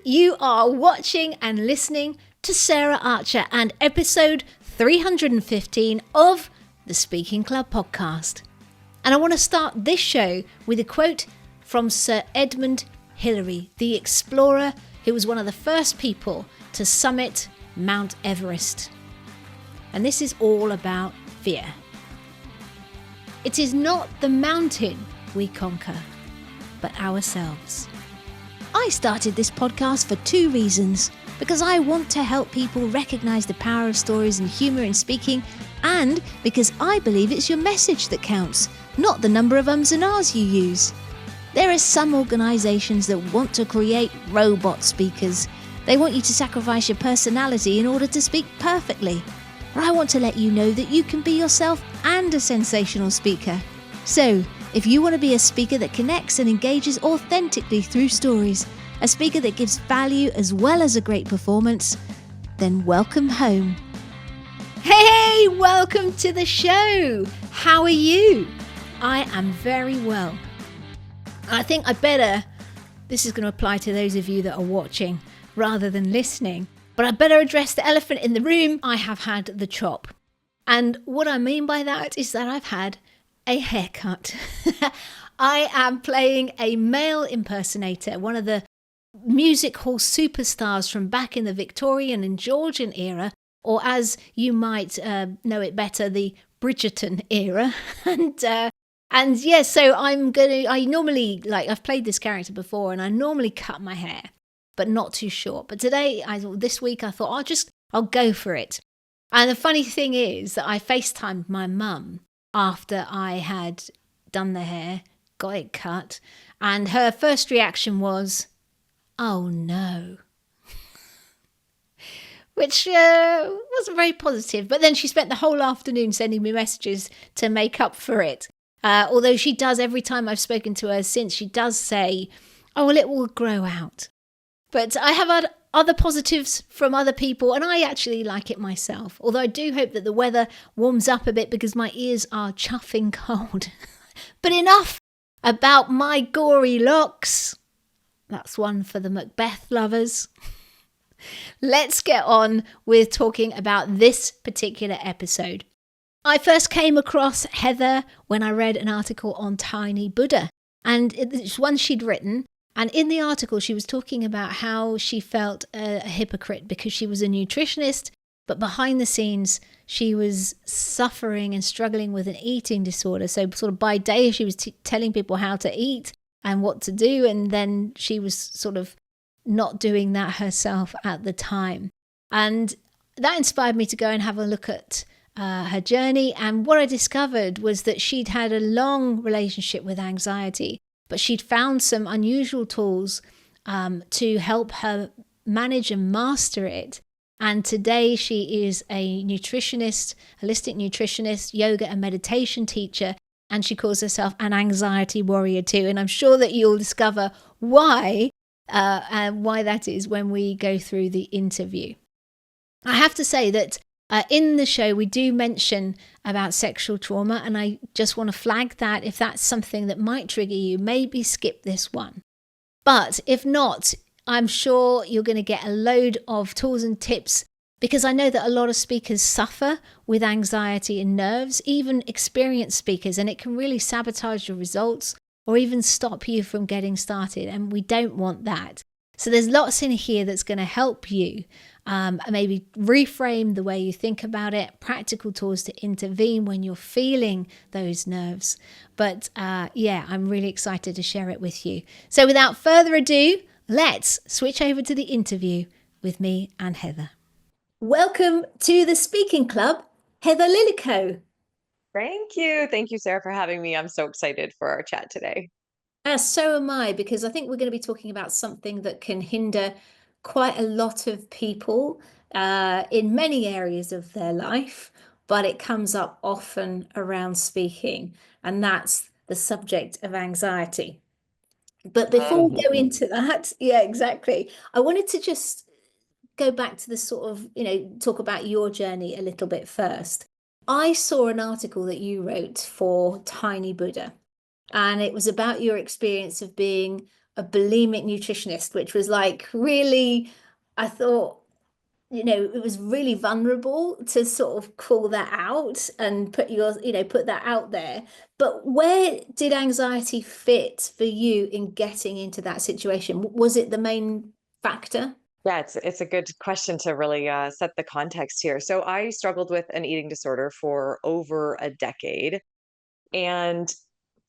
You are watching and listening to Sarah Archer and episode 315 of the Speaking Club podcast. And I want to start this show with a quote from Sir Edmund Hillary, the explorer who was one of the first people to summit Mount Everest. And this is all about fear. It is not the mountain we conquer, but ourselves. I started this podcast for two reasons. Because I want to help people recognise the power of stories and humour in speaking, and because I believe it's your message that counts, not the number of ums and ahs you use. There are some organisations that want to create robot speakers. They want you to sacrifice your personality in order to speak perfectly. But I want to let you know that you can be yourself and a sensational speaker. So, if you want to be a speaker that connects and engages authentically through stories, a speaker that gives value as well as a great performance, then welcome home. Hey, welcome to the show. How are you? I am very well. I think this is going to apply to those of you that are watching rather than listening, but I better address the elephant in the room. I have had the chop. And what I mean by that is that I've had a haircut. I am playing a male impersonator, one of the music hall superstars from back in the Victorian and Georgian era, or as you might know it better, the Bridgerton era. And yes, so I normally, I've played this character before and I normally cut my hair, but not too short. But this week I thought I'll go for it. And the funny thing is that I FaceTimed my mum after I had done the hair, got it cut, and her first reaction was, "Oh no," which wasn't very positive. But then she spent the whole afternoon sending me messages to make up for it. Although she does, every time I've spoken to her since, she does say, "Oh, well, it will grow out." But I have had other positives from other people, and I actually like it myself. Although I do hope that the weather warms up a bit because my ears are chuffing cold. But enough about my gory locks. That's one for the Macbeth lovers. Let's get on with talking about this particular episode. I first came across Heather when I read an article on Tiny Buddha, and it's one she'd written. And in the article, she was talking about how she felt a hypocrite because she was a nutritionist, but behind the scenes, she was suffering and struggling with an eating disorder. So sort of by day, she was telling people how to eat and what to do, and then she was sort of not doing that herself at the time. And that inspired me to go and have a look at her journey. And what I discovered was that she'd had a long relationship with anxiety, but she'd found some unusual tools to help her manage and master it. And today she is a nutritionist, holistic nutritionist, yoga and meditation teacher, and she calls herself an anxiety warrior too. And I'm sure that you'll discover why and why that is when we go through the interview. I have to say that in the show, we do mention about sexual trauma, and I just want to flag that if that's something that might trigger you, maybe skip this one. But if not, I'm sure you're going to get a load of tools and tips, because I know that a lot of speakers suffer with anxiety and nerves, even experienced speakers, and it can really sabotage your results or even stop you from getting started, and we don't want that. So there's lots in here that's going to help you maybe reframe the way you think about it, practical tools to intervene when you're feeling those nerves. But I'm really excited to share it with you. So without further ado, let's switch over to the interview with me and Heather. Welcome to the Speaking Club, Heather Lillico. Thank you. Thank you, Sarah, for having me. I'm so excited for our chat today. So am I, because I think we're going to be talking about something that can hinder quite a lot of people in many areas of their life, but it comes up often around speaking, and that's the subject of anxiety. But before we go into that, yeah, exactly, I wanted to just go back to the sort of, talk about your journey a little bit first. I saw an article that you wrote for Tiny Buddha, and it was about your experience of being a bulimic nutritionist, which was like really, I thought, it was really vulnerable to sort of call that out and put that out there. But where did anxiety fit for you in getting into that situation? Was it the main factor? Yeah, it's a good question to really set the context here. So I struggled with an eating disorder for over a decade, and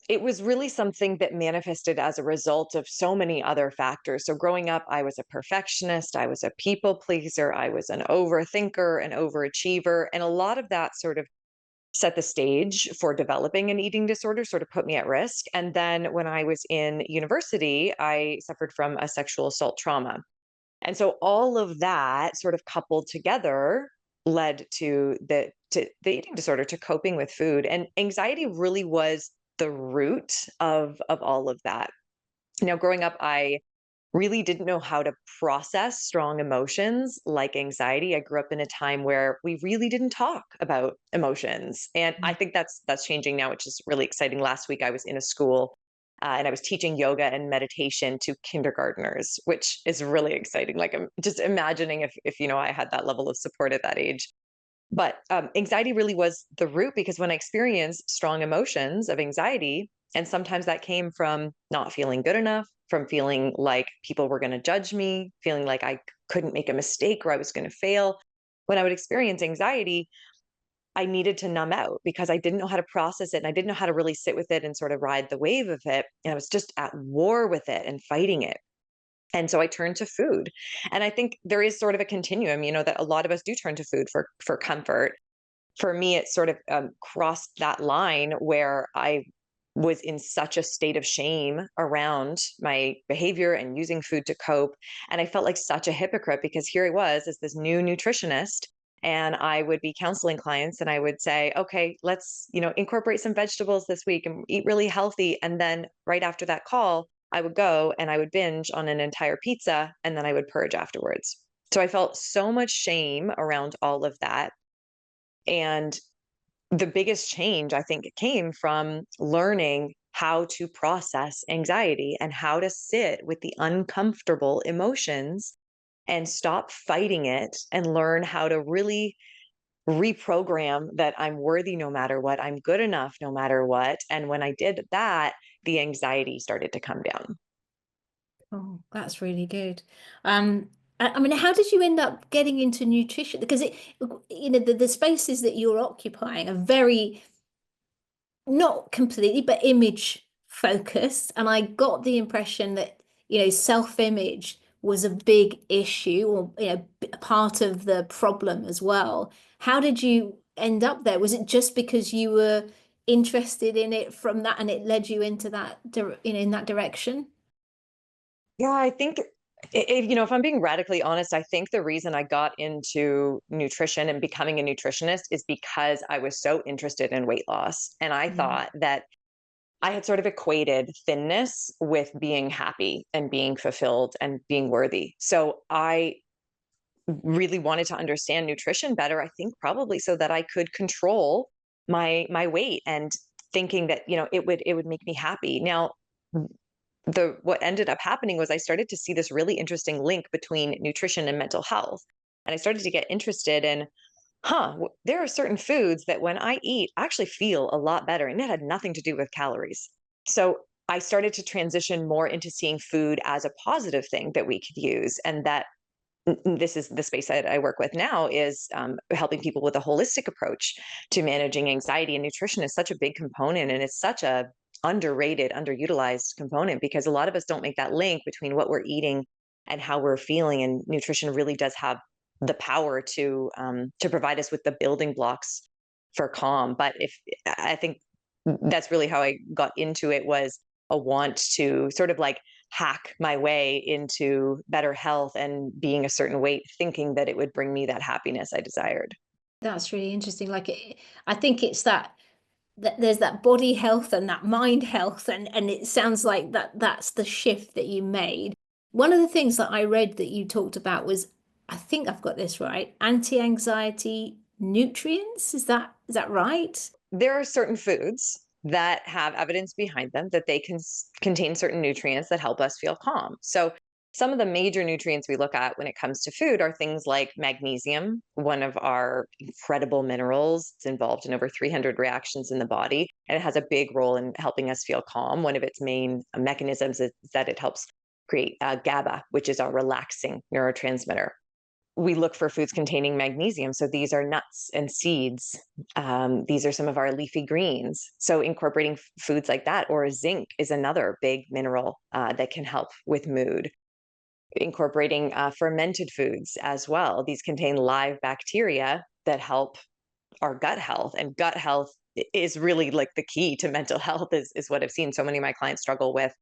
it was really something that manifested as a result of so many other factors. So growing up, I was a perfectionist, I was a people pleaser, I was an overthinker, an overachiever, and a lot of that sort of set the stage for developing an eating disorder, sort of put me at risk. And then when I was in university, I suffered from a sexual assault trauma. And so all of that sort of coupled together led to the eating disorder, to coping with food. And anxiety really was the root of all of that. Now, growing up, I really didn't know how to process strong emotions like anxiety. I grew up in a time where we really didn't talk about emotions. And I think that's changing now, which is really exciting. Last week I was in a school and I was teaching yoga and meditation to kindergartners, which is really exciting. Like I'm just imagining if I had that level of support at that age. But anxiety really was the root, because when I experienced strong emotions of anxiety, and sometimes that came from not feeling good enough, from feeling like people were going to judge me, feeling like I couldn't make a mistake or I was going to fail. When I would experience anxiety, I needed to numb out because I didn't know how to process it and I didn't know how to really sit with it and sort of ride the wave of it. And I was just at war with it and fighting it. And so I turned to food. And I think there is sort of a continuum, that a lot of us do turn to food for comfort. For me, it sort of crossed that line where I was in such a state of shame around my behavior and using food to cope. And I felt like such a hypocrite, because here I was as this new nutritionist, and I would be counseling clients and I would say, okay, let's, incorporate some vegetables this week and eat really healthy. And then right after that call, I would go and I would binge on an entire pizza and then I would purge afterwards. So I felt so much shame around all of that. And the biggest change, I think, came from learning how to process anxiety and how to sit with the uncomfortable emotions and stop fighting it and learn how to really reprogram that I'm worthy no matter what, I'm good enough no matter what. And when I did that, the anxiety started to come down. Oh, that's really good. I mean, how did you end up getting into nutrition? Because the spaces that you're occupying are very, not completely, but image focused. And I got the impression that, self-image was a big issue, or, part of the problem as well. How did you end up there? Was it just because you were interested in it from that and it led you into that, in that direction? Yeah, I think if I'm being radically honest, I think the reason I got into nutrition and becoming a nutritionist is because I was so interested in weight loss. And I Mm. thought that I had sort of equated thinness with being happy and being fulfilled and being worthy. So I really wanted to understand nutrition better, I think probably so that I could control my weight, and thinking that, it would make me happy. Now, the what ended up happening was I started to see this really interesting link between nutrition and mental health. And I started to get interested in, there are certain foods that when I eat, I actually feel a lot better. And it had nothing to do with calories. So I started to transition more into seeing food as a positive thing that we could use. And that this is the space that I work with now, is helping people with a holistic approach to managing anxiety. And nutrition is such a big component, and it's such a underrated, underutilized component, because a lot of us don't make that link between what we're eating and how we're feeling. And nutrition really does have the power to provide us with the building blocks for calm. But if I think that's really how I got into it, was a want to sort of like hack my way into better health and being a certain weight, thinking that it would bring me that happiness I desired. That's really interesting. I think it's that there's that body health and that mind health, and it sounds like that's the shift that you made. One of the things that I read that you talked about was, I think I've got this right, anti-anxiety nutrients. Is that right? There are certain foods that have evidence behind them that they can contain certain nutrients that help us feel calm. So some of the major nutrients we look at when it comes to food are things like magnesium, one of our incredible minerals. It's involved in over 300 reactions in the body, and it has a big role in helping us feel calm. One of its main mechanisms is that it helps create GABA, which is our relaxing neurotransmitter. We look for foods containing magnesium. So these are nuts and seeds. These are some of our leafy greens. So incorporating foods like that, or zinc is another big mineral that can help with mood. Incorporating fermented foods as well. These contain live bacteria that help our gut health, and gut health is really like the key to mental health, is what I've seen. So many of my clients struggle with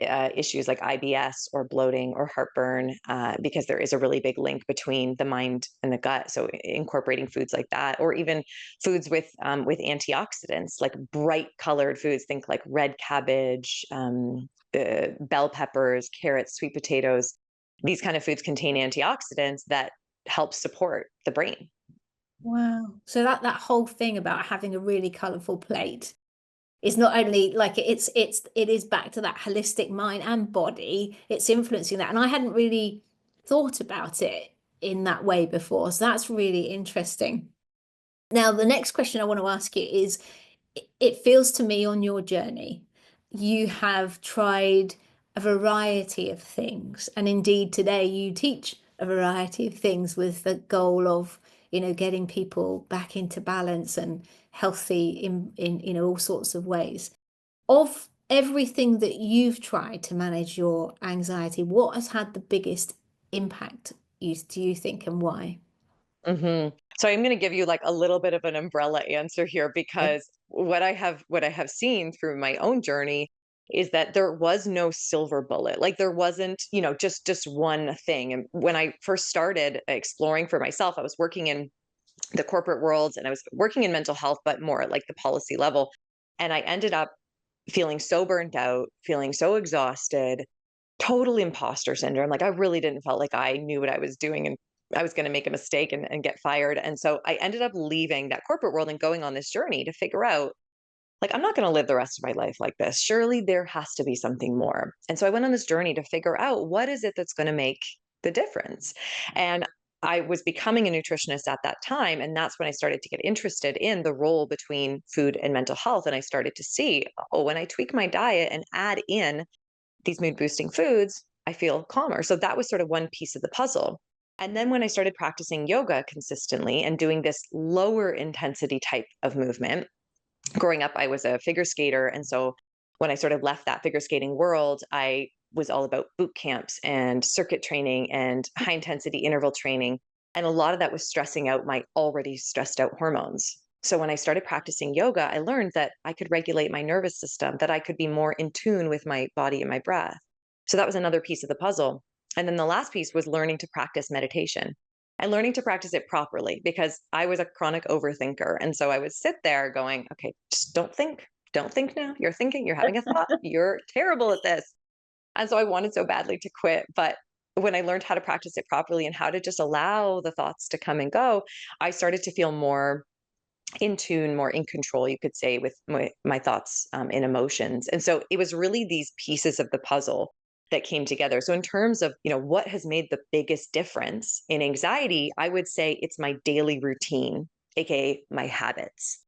issues like IBS or bloating or heartburn, because there is a really big link between the mind and the gut. So incorporating foods like that, or even foods with antioxidants, like bright colored foods, think like red cabbage, bell peppers, carrots, sweet potatoes. These kind of foods contain antioxidants that help support the brain. Wow. So that whole thing about having a really colorful plate is not only like it is back to that holistic mind and body. It's influencing that. And I hadn't really thought about it in that way before. So that's really interesting. Now, the next question I want to ask you is, it feels to me on your journey, you have tried a variety of things. And indeed, today you teach a variety of things with the goal of, getting people back into balance and healthy in all sorts of ways. Of everything that you've tried to manage your anxiety, what has had the biggest impact, do you think, and why? So I'm going to give you like a little bit of an umbrella answer here, Okay. because what I have seen through my own journey is that there was no silver bullet. Like there wasn't, just one thing. And when I first started exploring for myself, I was working in the corporate world and I was working in mental health, but more at like the policy level. And I ended up feeling so burnt out, feeling so exhausted, total imposter syndrome. Like I really didn't felt like I knew what I was doing, and I was going to make a mistake and get fired. And so I ended up leaving that corporate world and going on this journey to figure out, like, I'm not going to live the rest of my life like this. Surely there has to be something more. And so I went on this journey to figure out what is it that's going to make the difference. And I was becoming a nutritionist at that time. And that's when I started to get interested in the role between food and mental health. And I started to see, oh, when I tweak my diet and add in these mood boosting foods, I feel calmer. So that was sort of one piece of the puzzle. And then when I started practicing yoga consistently and doing this lower intensity type of movement, growing up, I was a figure skater. And so when I sort of left that figure skating world, I was all about boot camps and circuit training and high intensity interval training. And a lot of that was stressing out my already stressed out hormones. So when I started practicing yoga, I learned that I could regulate my nervous system, that I could be more in tune with my body and my breath. So that was another piece of the puzzle. And then the last piece was learning to practice meditation and learning to practice it properly, because I was a chronic overthinker. And so I would sit there going, okay, just don't think. Don't think now. You're thinking, you're having a thought. You're terrible at this. And so I wanted so badly to quit. But when I learned how to practice it properly and how to just allow the thoughts to come and go, I started to feel more in tune, more in control, you could say, with my thoughts and emotions. And so it was really these pieces of the puzzle that came together. So in terms of, what has made the biggest difference in anxiety, I would say it's my daily routine, aka my habits.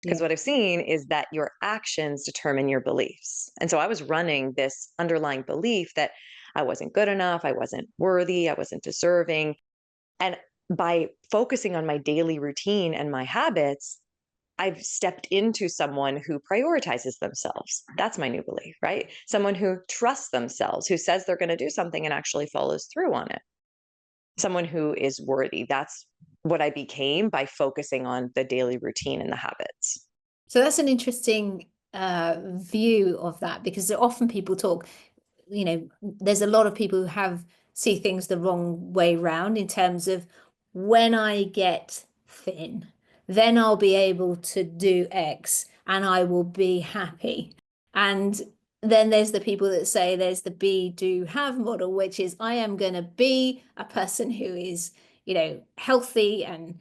Because Yeah. what I've seen is that your actions determine your beliefs. And so I was running this underlying belief that I wasn't good enough, I wasn't worthy, I wasn't deserving. And by focusing on my daily routine and my habits, I've stepped into someone who prioritizes themselves. That's my new belief, right? Someone who trusts themselves, who says they're going to do something and actually follows through on it. Someone who is worthy. That's what I became by focusing on the daily routine and the habits. So that's an interesting view of that, because often people talk, there's a lot of people who see things the wrong way round, in terms of, when I get thin, then I'll be able to do X and I will be happy. And then there's the people that say there's the be, do, have model, which is, I am going to be a person who is, healthy and,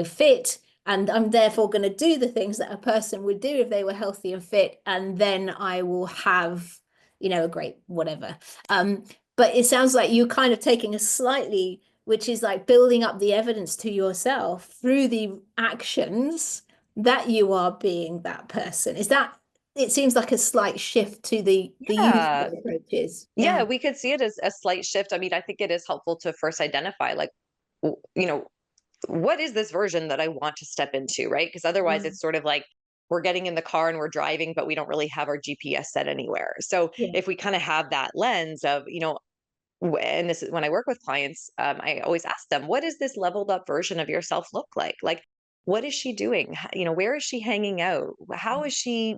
fit. and I'm therefore going to do the things that a person would do if they were healthy and fit, and then I will have, a great whatever. But it sounds like you're kind of taking a slightly, which is like building up the evidence to yourself through the actions that you are being that person. Is that, it seems like a slight shift to the Yeah. usual approaches. Yeah, Yeah. we could see it as a slight shift. I mean, I think it is helpful to first identify, like, you know, what is this version that I want to step into, right? Because otherwise, Mm. it's sort of like we're getting in the car and we're driving, but we don't really have our GPS set anywhere. So Yeah. if we kind of have that lens of, and this is when I work with clients, I always ask them, what does this leveled up version of yourself look like? Like, what is she doing? Where is she hanging out? How is she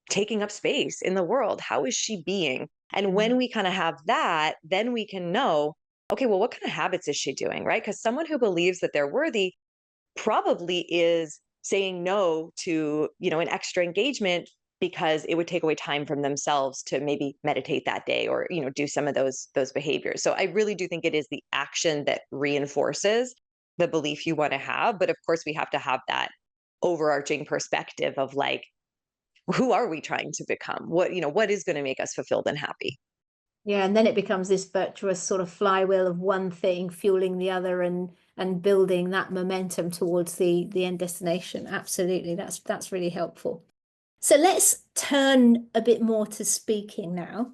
taking up space in the world? How is she being? And when Mm. we kind of have that, then we can know, okay, well, what kind of habits is she doing? Right. Because someone who believes that they're worthy probably is saying no to, an extra engagement because it would take away time from themselves to maybe meditate that day or, do some of those behaviors. So I really do think it is the action that reinforces the belief you want to have. But of course, we have to have that overarching perspective of like, who are we trying to become? What is going to make us fulfilled and happy? Yeah, and then it becomes this virtuous sort of flywheel of one thing fueling the other, and building that momentum towards the end destination. Absolutely. That's really helpful. So let's turn a bit more to speaking now,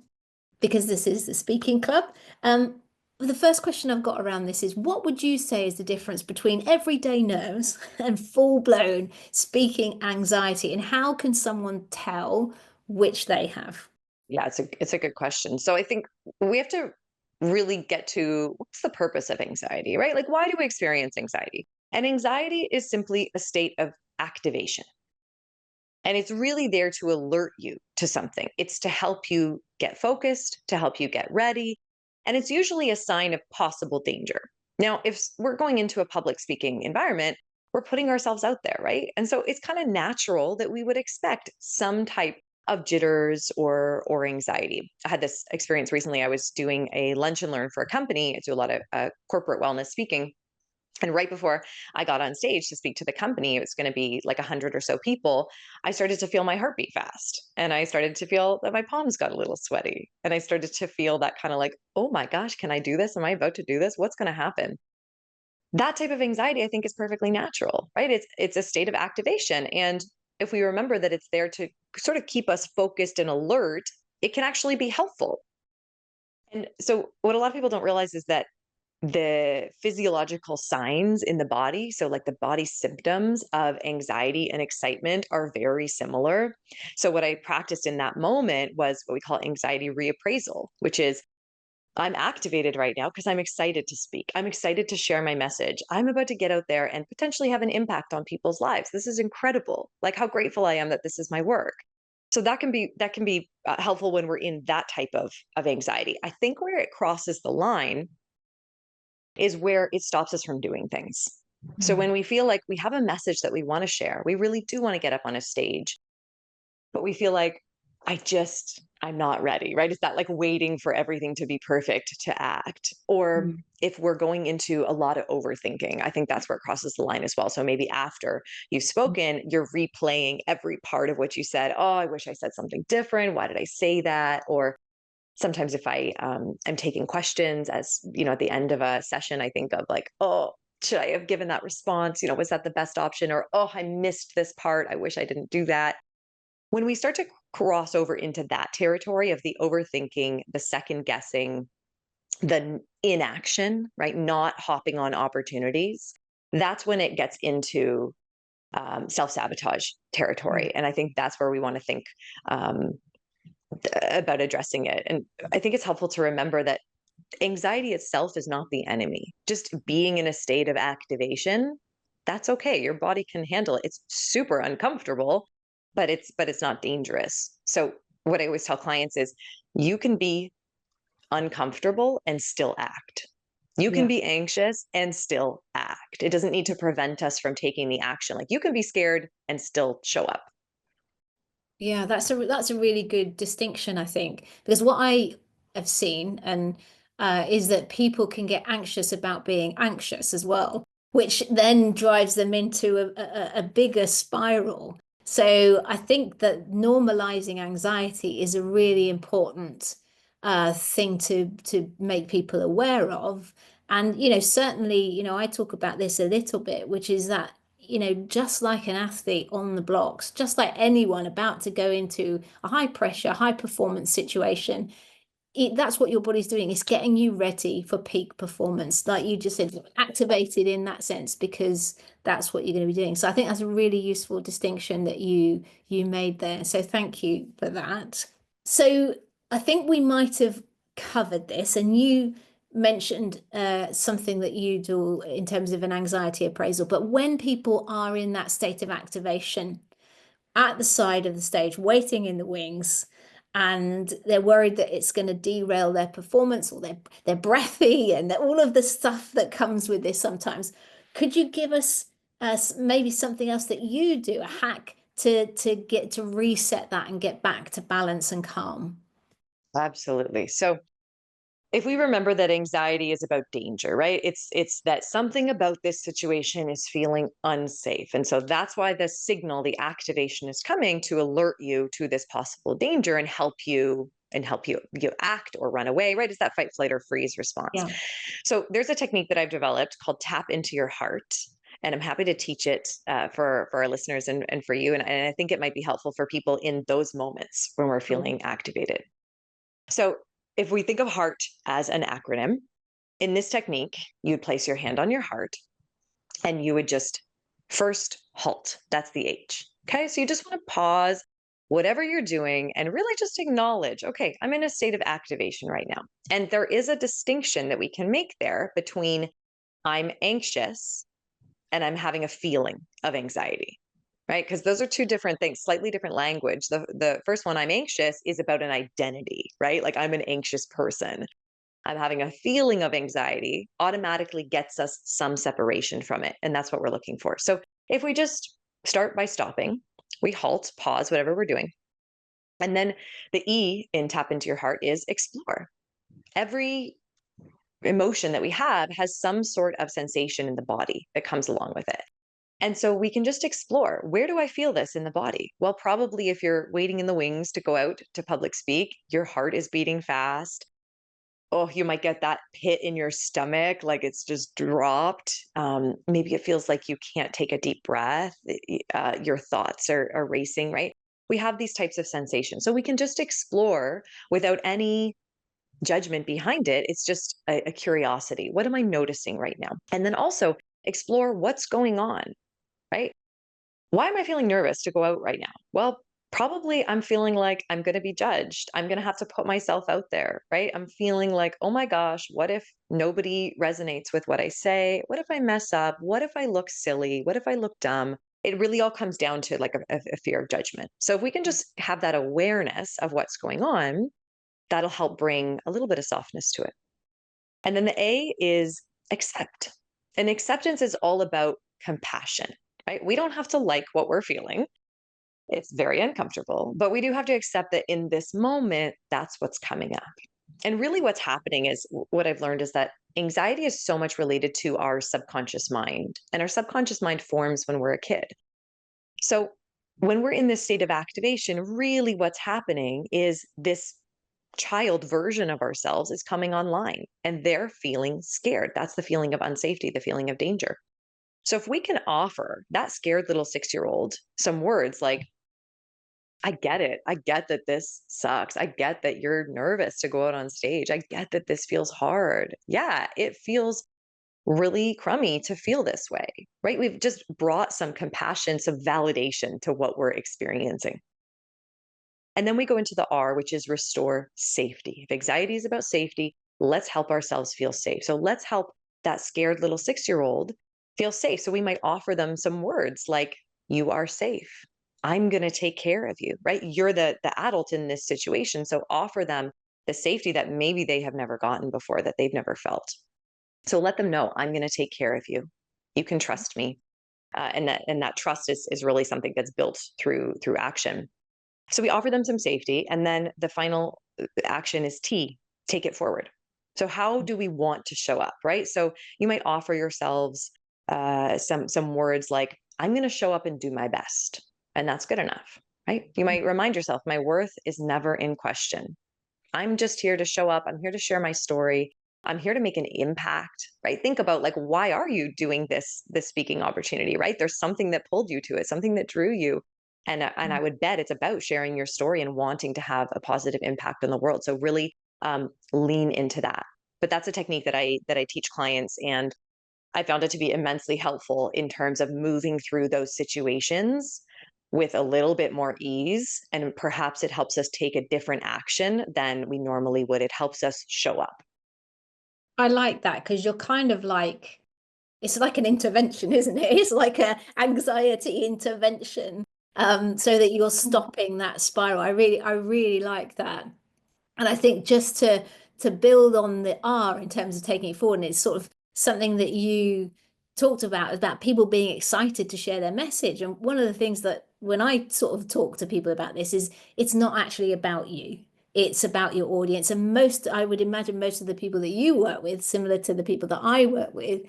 because this is the speaking club. The first question I've got around this is, what would you say is the difference between everyday nerves and full-blown speaking anxiety, and how can someone tell which they have? Yeah, it's a good question. So I think we have to really get to what's the purpose of anxiety, right? Like, why do we experience anxiety? And anxiety is simply a state of activation. And it's really there to alert you to something. It's to help you get focused, to help you get ready. And it's usually a sign of possible danger. Now, if we're going into a public speaking environment, we're putting ourselves out there, right? And so it's kind of natural that we would expect some type of jitters or anxiety. I had this experience recently. I was doing a lunch and learn for a company. I do a lot of corporate wellness speaking, and right before I got on stage to speak to the company, it was going to be like 100 or so people. I started to feel my heartbeat fast. And I started to feel that my palms got a little sweaty. And I started to feel that kind of like, oh my gosh, can I do this? Am I about to do this? What's going to happen? That type of anxiety, I think, is perfectly natural, right? It's a state of activation. And if we remember that it's there to sort of keep us focused and alert, it can actually be helpful. And so what a lot of people don't realize is that the physiological signs in the body, so like the body symptoms of anxiety and excitement, are very similar. So what I practiced in that moment was what we call anxiety reappraisal, which is, I'm activated right now because I'm excited to speak. I'm excited to share my message. I'm about to get out there and potentially have an impact on people's lives. This is incredible. Like, how grateful I am that this is my work. So that can be helpful when we're in that type of anxiety. I think where it crosses the line is where it stops us from doing things. So Mm. when we feel like we have a message that we want to share, we really do want to get up on a stage, but we feel like, I'm not ready, right? It's that like waiting for everything to be perfect to act. Or Mm. if we're going into a lot of overthinking, I think that's where it crosses the line as well. So maybe after you've spoken, you're replaying every part of what you said. Oh, I wish I said something different. Why did I say that? Or sometimes if I am taking questions, as at the end of a session, I think of like, oh, should I have given that response? Was that the best option? Or, oh, I missed this part. I wish I didn't do that. When we start to cross over into that territory of the overthinking, the second guessing, the inaction, right? Not hopping on opportunities, that's when it gets into self sabotage Yeah. territory. And I think that's where we want to think um, about addressing it. And I think it's helpful to remember that anxiety itself is not the enemy. Just being in a state of activation, that's okay. Your body can handle it. It's super uncomfortable, but it's not dangerous. So what I always tell clients is, you can be uncomfortable and still act. You can Yeah. be anxious and still act. It doesn't need to prevent us from taking the action. Like, you can be scared and still show up. Yeah, that's a really good distinction, I think, because what I have seen, and is that people can get anxious about being anxious as well. which then drives them into a bigger spiral. So I think that normalizing anxiety is a really important thing to make people aware of. And, certainly, I talk about this a little bit, which is that, just like an athlete on the blocks, just like anyone about to go into a high pressure, high performance situation, that's what your body's doing. It's getting you ready for peak performance, like you just said, activated in that sense, because that's what you're going to be doing. So I think that's a really useful distinction that you made there. So thank you for that. So I think we might have covered this, and you mentioned something that you do in terms of an anxiety appraisal. But when people are in that state of activation, at the side of the stage, waiting in the wings, and they're worried that it's going to derail their performance, or they're breathy, and all of the stuff that comes with this sometimes. Could you give us maybe something else that you do, a hack to get to reset that and get back to balance and calm? Absolutely. So if we remember that anxiety is about danger, right? It's that something about this situation is feeling unsafe. And so that's why the signal, the activation is coming to alert you to this possible danger and help you act or run away, right? Is that fight, flight, or freeze response. Yeah. So there's a technique that I've developed called tap into your heart. And I'm happy to teach it for our listeners and for you. And I think it might be helpful for people in those moments when we're Cool. feeling activated. So if we think of heart as an acronym, in this technique, you'd place your hand on your heart and you would just first halt. That's the H. Okay. So you just want to pause whatever you're doing and really just acknowledge, okay, I'm in a state of activation right now. And there is a distinction that we can make there between I'm anxious and I'm having a feeling of anxiety, right? Because those are two different things, slightly different language. The first one, I'm anxious, is about an identity, right? Like I'm an anxious person. I'm having a feeling of anxiety automatically gets us some separation from it. And that's what we're looking for. So if we just start by stopping, we halt, pause, whatever we're doing. And then the E in tap into your heart is explore. Every emotion that we have has some sort of sensation in the body that comes along with it. And so we can just explore, where do I feel this in the body? Well, probably if you're waiting in the wings to go out to public speak, your heart is beating fast. Oh, you might get that pit in your stomach, like it's just dropped. Maybe it feels like you can't take a deep breath. Your thoughts are racing, right? We have these types of sensations. So we can just explore without any judgment behind it. It's just a curiosity. What am I noticing right now? And then also explore what's going on, right? Why am I feeling nervous to go out right now? Well, probably I'm feeling like I'm going to be judged. I'm going to have to put myself out there, right? I'm feeling like, oh my gosh, what if nobody resonates with what I say? What if I mess up? What if I look silly? What if I look dumb? It really all comes down to like a fear of judgment. So if we can just have that awareness of what's going on, that'll help bring a little bit of softness to it. And then the A is accept. And acceptance is all about compassion, right? We don't have to like what we're feeling. It's very uncomfortable, but we do have to accept that in this moment, that's what's coming up. And really, what's happening is what I've learned is that anxiety is so much related to our subconscious mind, and our subconscious mind forms when we're a kid. So, when we're in this state of activation, really what's happening is this child version of ourselves is coming online and they're feeling scared. That's the feeling of unsafety, the feeling of danger. So if we can offer that scared little 6-year-old some words like, I get it. I get that this sucks. I get that you're nervous to go out on stage. I get that this feels hard. Yeah, it feels really crummy to feel this way, right? We've just brought some compassion, some validation to what we're experiencing. And then we go into the R, which is restore safety. If anxiety is about safety, let's help ourselves feel safe. So let's help that scared little 6-year-old feel safe. So we might offer them some words like, you are safe. I'm going to take care of you, right? You're the adult in this situation. So offer them the safety that maybe they have never gotten before, that they've never felt. So let them know, I'm going to take care of you. You can trust me. And that trust is really something that's built through action. So we offer them some safety. And then the final action is T, take it forward. So how do we want to show up, right? So you might offer yourselves some words like, I'm going to show up and do my best, and that's good enough, right? You might remind yourself, my worth is never in question. I'm just here to show up. I'm here to share my story. I'm here to make an impact, right? Think about, like, why are you doing this speaking opportunity, right? There's something that pulled you to it, something that drew you. And I would bet it's about sharing your story and wanting to have a positive impact in the world. So really lean into that. But that's a technique that I teach clients, and I found it to be immensely helpful in terms of moving through those situations with a little bit more ease. And perhaps it helps us take a different action than we normally would. It helps us show up. I like that because you're kind of like, it's like an intervention, isn't it? It's like a anxiety intervention, so that you're stopping that spiral. I really like that. And I think just to build on the R in terms of taking it forward, and it's sort of something that you talked about people being excited to share their message. And one of the things that when I sort of talk to people about this is it's not actually about you. It's about your audience. And I would imagine most of the people that you work with, similar to the people that I work with,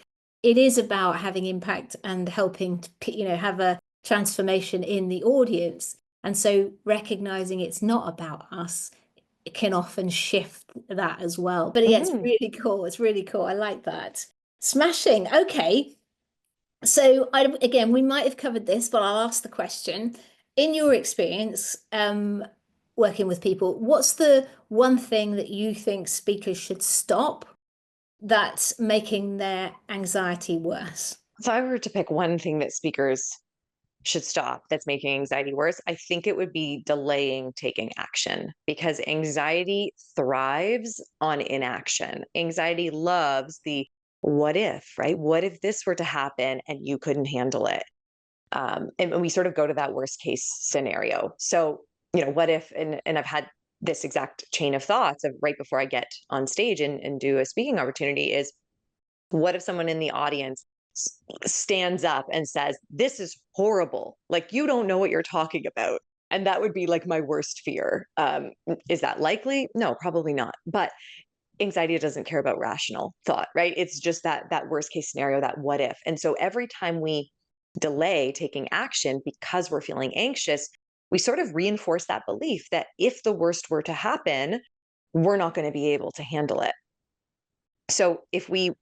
it is about having impact and helping to, have a transformation in the audience. And so recognizing it's not about us, it can often shift that as well. But yeah, it's Mhm. really cool. It's really cool. I like that. Smashing. Okay. So again, we might have covered this, but I'll ask the question. In your experience, working with people, what's the one thing that you think speakers should stop that's making their anxiety worse? So, if I were to pick one thing that speakers should stop that's making anxiety worse, I think it would be delaying taking action, because anxiety thrives on inaction. Anxiety loves the what if, right? What if this were to happen and you couldn't handle it? And we sort of go to that worst case scenario. So, what if, and I've had this exact chain of thoughts of right before I get on stage and do a speaking opportunity is, what if someone in the audience stands up and says, "This is horrible. Like, you don't know what you're talking about." And that would be like my worst fear. Is that likely? No, probably not. But anxiety doesn't care about rational thought, right? It's just that worst case scenario, that what if. And so every time we delay taking action because we're feeling anxious, we sort of reinforce that belief that if the worst were to happen, we're not going to be able to handle it. So if we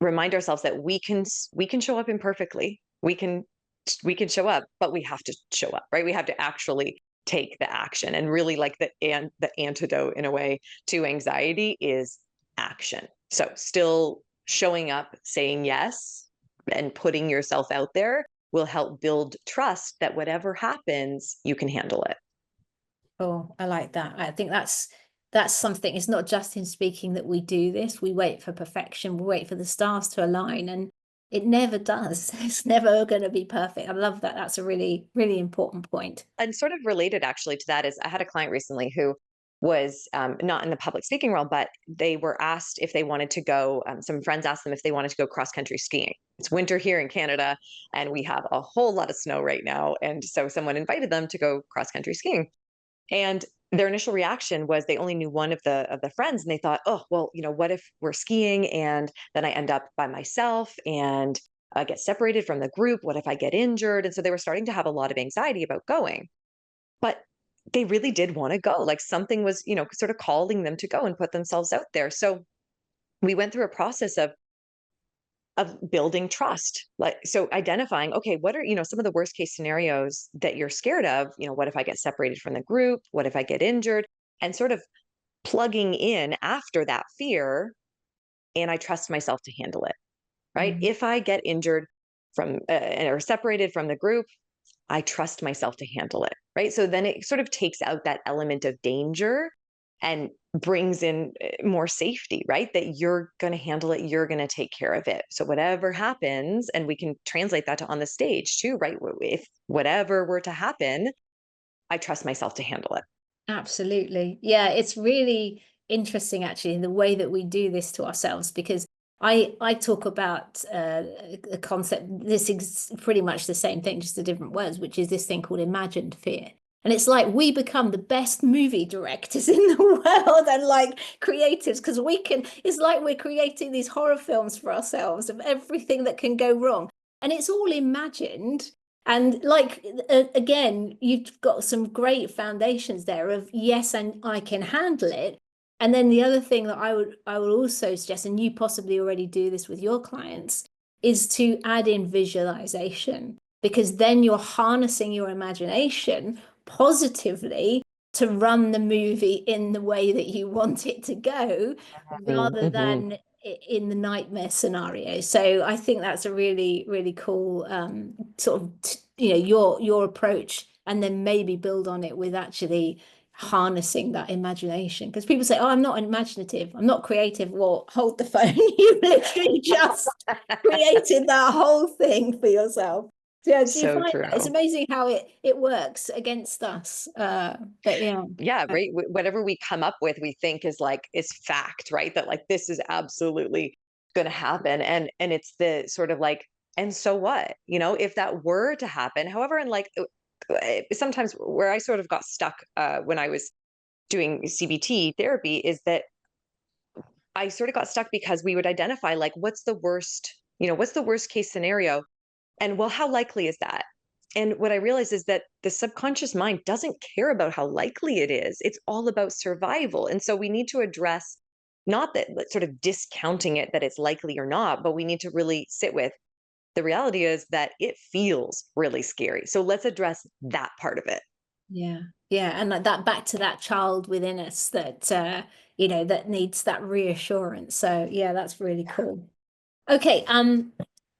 remind ourselves that we can show up imperfectly, we can show up, but we have to show up, right? We have to actually take the action. And really, like, the antidote in a way to anxiety is action. So still showing up, saying yes, and putting yourself out there will help build trust that whatever happens, you can handle it. Oh, I like that. I think that's something. It's not just in speaking that we do this. We wait for perfection. We wait for the stars to align, and it never does. It's never going to be perfect. I love that. That's a really, really important point. And sort of related actually to that is, I had a client recently who was not in the public speaking realm, but they were asked if they wanted to go. Some friends asked them if they wanted to go cross country skiing. It's winter here in Canada, and we have a whole lot of snow right now. And so someone invited them to go cross country skiing. And their initial reaction was they only knew one of the friends, and they thought, oh, well, what if we're skiing and then I end up by myself and get separated from the group? What if I get injured? And so they were starting to have a lot of anxiety about going, but they really did want to go. Like, something was, sort of calling them to go and put themselves out there. So we went through a process of building trust. Like, so identifying, okay, what are, some of the worst case scenarios that you're scared of? What if I get separated from the group? What if I get injured? And sort of plugging in after that fear, and I trust myself to handle it, right? Mm. If I get injured from or separated from the group, I trust myself to handle it, right? So then it sort of takes out that element of danger and brings in more safety, right? That you're going to handle it, you're going to take care of it. So whatever happens, and we can translate that to on the stage too, right? If whatever were to happen, I trust myself to handle it. Absolutely. Yeah, it's really interesting actually in the way that we do this to ourselves, because I talk about the concept. This is pretty much the same thing, just the different words, which is this thing called imagined fear. And it's like we become the best movie directors in the world and like creatives, because it's like we're creating these horror films for ourselves of everything that can go wrong. and it's all imagined. And like again, you've got some great foundations there of yes, and I can handle it. And then the other thing that I would also suggest, and you possibly already do this with your clients, is to add in visualization, because then you're harnessing your imagination positively to run the movie in the way that you want it to go, rather Mm-hmm. than in the nightmare scenario. So I think that's a really, really cool sort of, your approach, and then maybe build on it with actually harnessing that imagination. Because people say, oh, I'm not imaginative, I'm not creative. Well, hold the phone. You literally just created that whole thing for yourself. So, yeah, do you So find that? It's true. amazing how it works against us. But yeah. Yeah, right. Whatever we come up with, we think is fact, right? That like this is absolutely going to happen, and it's the sort of like, and so what? If that were to happen, however, and like sometimes where I sort of got stuck when I was doing CBT therapy is that I sort of got stuck because we would identify like what's the worst case scenario, and well, how likely is that? And what I realized is that the subconscious mind doesn't care about how likely it is. It's all about survival. And so we need to address not that sort of discounting it that it's likely or not, but we need to really sit with the reality is that it feels really scary. So let's address that part of it. Yeah. Yeah. And like that, back to that child within us that, that needs that reassurance. So yeah, that's really cool. Okay,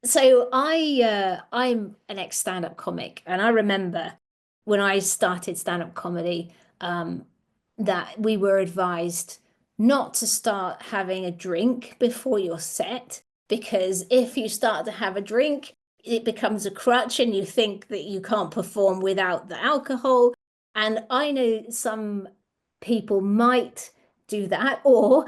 so I'm an ex stand-up comic, and I remember when I started stand-up comedy, that we were advised not to start having a drink before your set, because if you start to have a drink, it becomes a crutch and you think that you can't perform without the alcohol. And I know some people might do that, or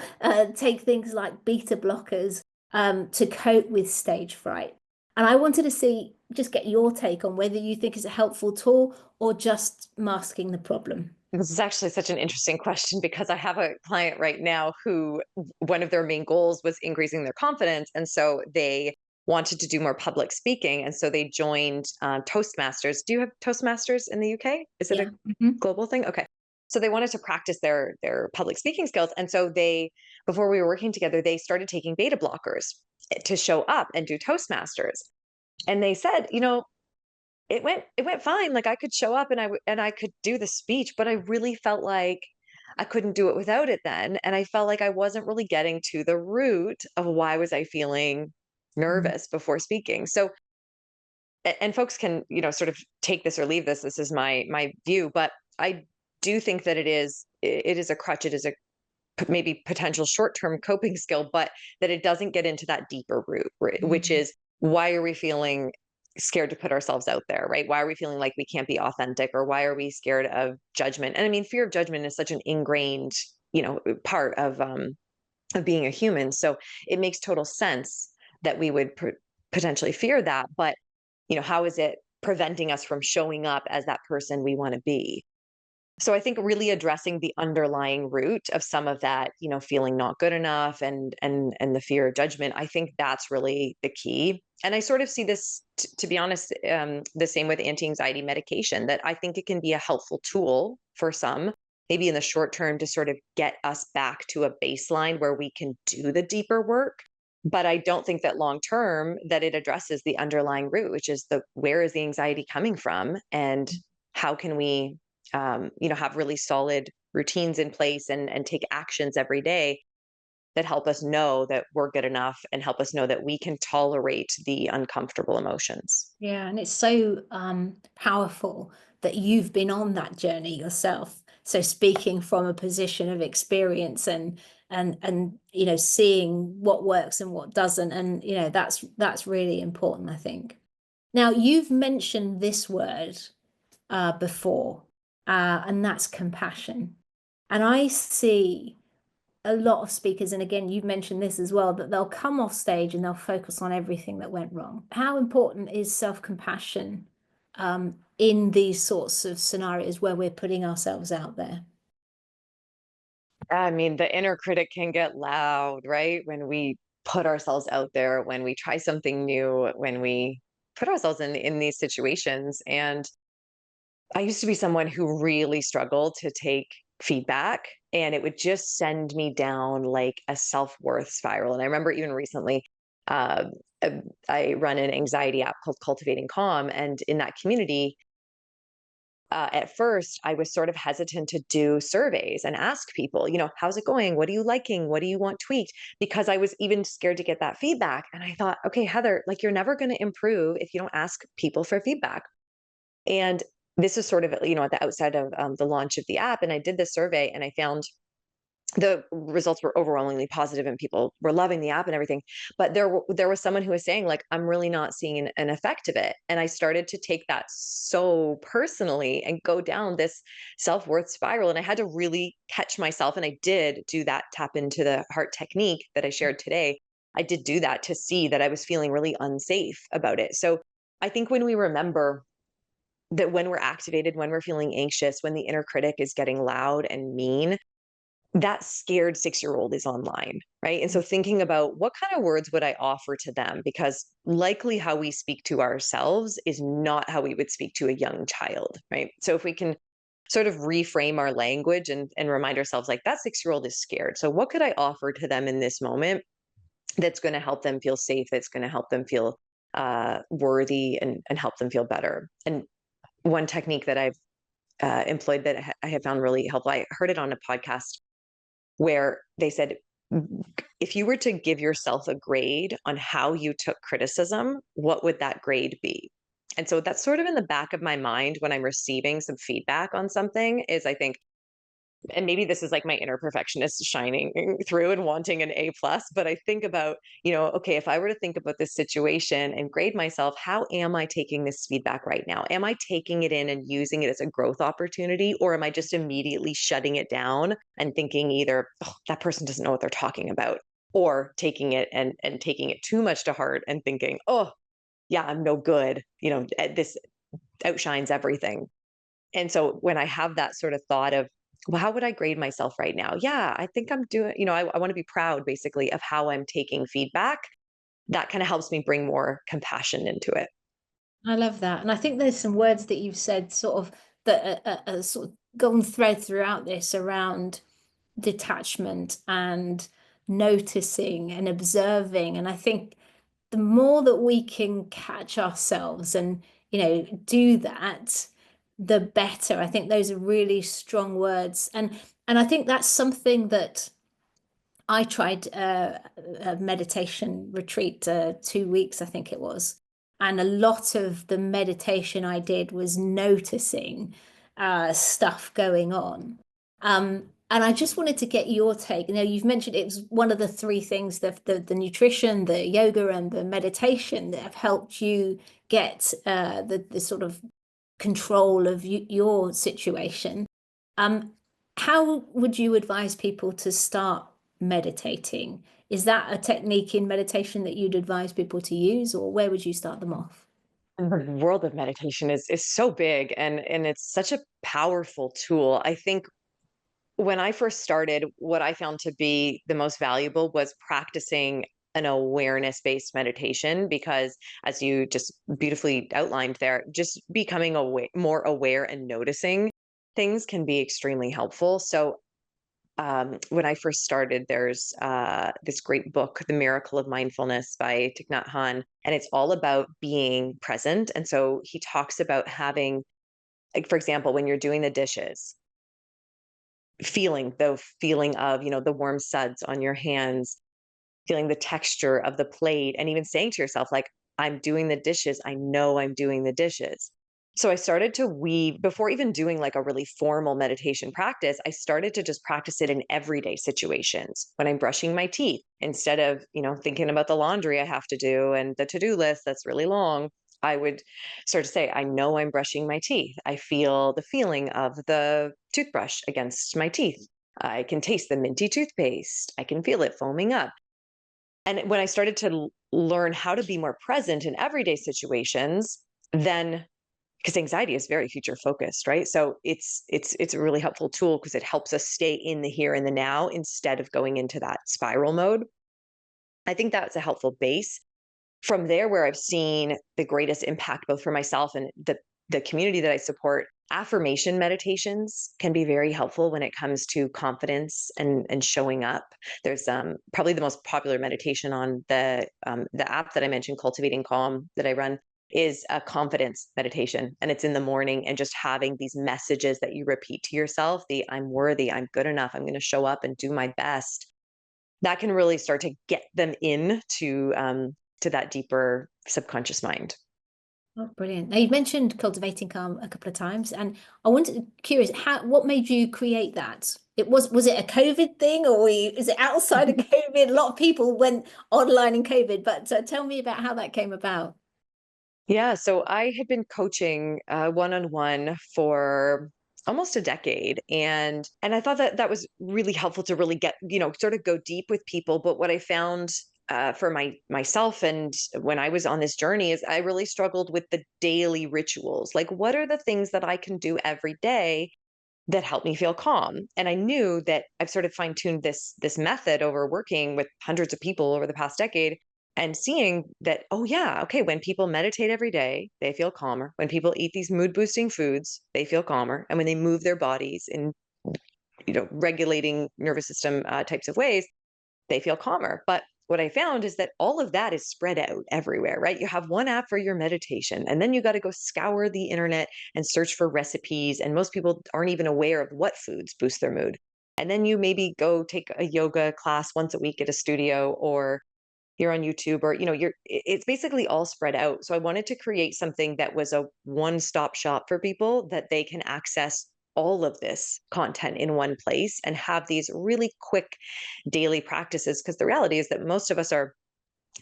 take things like beta blockers to cope with stage fright. And I wanted to just get your take on whether you think it's a helpful tool or just masking the problem. This is actually such an interesting question because I have a client right now who one of their main goals was increasing their confidence. And so they wanted to do more public speaking. And so they joined Toastmasters. Do you have Toastmasters in the UK? Is it a Yeah. Mhm. global thing? Okay. So they wanted to practice their public speaking skills. And so before we were working together, they started taking beta blockers to show up and do Toastmasters. And they said, it went fine. Like I could show up and I could do the speech, but I really felt like I couldn't do it without it then. And I felt like I wasn't really getting to the root of why was I feeling Mm. nervous before speaking. So and folks can, sort of take this or leave this. This is my view, but I do think that it is a crutch. It is a maybe potential short-term coping skill, but that it doesn't get into that deeper root, which Mm. is why are we feeling scared to put ourselves out there, right? Why are we feeling like we can't be authentic, or why are we scared of judgment? And I mean, fear of judgment is such an ingrained, part of being a human. So it makes total sense that we would potentially fear that. But how is it preventing us from showing up as that person we want to be? So I think really addressing the underlying root of some of that, feeling not good enough and the fear of judgment, I think that's really the key. And I sort of see this, to be honest, the same with anti-anxiety medication, that I think it can be a helpful tool for some, maybe in the short term, to sort of get us back to a baseline where we can do the deeper work. But I don't think that long term that it addresses the underlying root, which is the where is the anxiety coming from, and how can we have really solid routines in place and take actions every day that help us know that we're good enough and help us know that we can tolerate the uncomfortable emotions. Yeah, and it's so powerful that you've been on that journey yourself. So speaking from a position of experience, and seeing what works and what doesn't, and that's really important, I think. Now, you've mentioned this word before, and that's compassion. And I see a lot of speakers, and again, you've mentioned this as well, that they'll come off stage and they'll focus on everything that went wrong. How important is self-compassion in these sorts of scenarios where we're putting ourselves out there? I mean, the inner critic can get loud, right? When we put ourselves out there, when we try something new, when we put ourselves in these situations. And I used to be someone who really struggled to take feedback, and it would just send me down like a self-worth spiral. And I remember even recently, uh, uh, I run an anxiety app called Cultivating Calm, and in that community, at first, I was sort of hesitant to do surveys and ask people, how's it going? What are you liking? What do you want tweaked? Because I was even scared to get that feedback. And I thought, okay, Heather, like you're never going to improve if you don't ask people for feedback. And this is sort of, at the outside of the launch of the app. And I did this survey and I found the results were overwhelmingly positive and people were loving the app and everything. But there was someone who was saying like, I'm really not seeing an effect of it. And I started to take that so personally and go down this self-worth spiral. And I had to really catch myself. And I did do that tap into the heart technique that I shared today. I did do that to see that I was feeling really unsafe about it. So I think when we remember that when we're activated, when we're feeling anxious, when the inner critic is getting loud and mean, that scared 6-year-old is online, right? And so thinking about what kind of words would I offer to them? Because likely how we speak to ourselves is not how we would speak to a young child, right? So if we can sort of reframe our language and remind ourselves like that 6-year-old is scared. So what could I offer to them in this moment that's going to help them feel safe, that's going to help them feel worthy and help them feel better? And one technique that I've employed that I have found really helpful, I heard it on a podcast where they said, if you were to give yourself a grade on how you took criticism, what would that grade be? And so that's sort of in the back of my mind when I'm receiving some feedback on something is I think, and maybe this is like my inner perfectionist shining through and wanting an A plus, but I think about, okay, if I were to think about this situation and grade myself, how am I taking this feedback right now? Am I taking it in and using it as a growth opportunity, or am I just immediately shutting it down and thinking either, oh, that person doesn't know what they're talking about, or taking it and taking it too much to heart and thinking, oh, yeah, I'm no good, this outshines everything. And so when I have that sort of thought of, well, how would I grade myself right now? Yeah, I think I'm doing, I want to be proud basically of how I'm taking feedback. That kind of helps me bring more compassion into it. I love that. And I think there's some words that you've said sort of that are sort of gone thread throughout this around detachment and noticing and observing. And I think the more that we can catch ourselves and, do that, the better. I think those are really strong words. And I think that's something that I tried a meditation retreat, 2 weeks, I think it was. And a lot of the meditation I did was noticing stuff going on. And I just wanted to get your take. You've mentioned it's one of the three things, the nutrition, the yoga, and the meditation that have helped you get the sort of control of your situation. Um, how would you advise people to start meditating? Is that a technique in meditation that you'd advise people to use, or where would you start them off? The world of meditation is so big and it's such a powerful tool. I think when I first started, what I found to be the most valuable was practicing an awareness based meditation because, as you just beautifully outlined there, just becoming more aware and noticing things can be extremely helpful. So, when I first started, there's this great book, The Miracle of Mindfulness by Thich Nhat Hanh, and it's all about being present. And so he talks about having, like, for example, when you're doing the dishes, feeling the feeling of, the warm suds on your hands, feeling the texture of the plate, and even saying to yourself, like, I'm doing the dishes. I know I'm doing the dishes. So I started to weave before even doing like a really formal meditation practice. I started to just practice it in everyday situations when I'm brushing my teeth instead of, thinking about the laundry I have to do and the to do list that's really long. I would start to say, I know I'm brushing my teeth. I feel the feeling of the toothbrush against my teeth. I can taste the minty toothpaste. I can feel it foaming up. And when I started to learn how to be more present in everyday situations, then because anxiety is very future focused, right? So it's a really helpful tool because it helps us stay in the here and the now instead of going into that spiral mode. I think that's a helpful base. from there, where I've seen the greatest impact both for myself and the community that I support, affirmation meditations can be very helpful when it comes to confidence and showing up. There's probably the most popular meditation on the app that I mentioned, Cultivating Calm, that I run, is a confidence meditation, and it's in the morning, and just having these messages that you repeat to yourself, the I'm worthy, I'm good enough, I'm going to show up and do my best, that can really start to get them in to that deeper subconscious mind. Oh, brilliant. Now, you've mentioned cultivating calm a couple of times, and I wanted curious, what made you create that? Was it a COVID thing, or is it outside of COVID? A lot of people went online in COVID, but tell me about how that came about. Yeah, so I had been coaching one-on-one for almost a decade, and I thought that that was really helpful to really get, sort of go deep with people. But what I found for myself, and when I was on this journey, is I really struggled with the daily rituals. Like, what are the things that I can do every day that helped me feel calm? And I knew that I've sort of fine-tuned this method over working with hundreds of people over the past decade, and seeing that, oh yeah, okay, when people meditate every day, they feel calmer. When people eat these mood boosting foods, they feel calmer. And when they move their bodies in, regulating nervous system types of ways, they feel calmer. But what I found is that all of that is spread out everywhere, right? You have one app for your meditation, and then you got to go scour the internet and search for recipes. And most people aren't even aware of what foods boost their mood. And then you maybe go take a yoga class once a week at a studio, or you're on YouTube, or it's basically all spread out. So I wanted to create something that was a one-stop shop for people, that they can access all of this content in one place and have these really quick daily practices, because the reality is that most of us are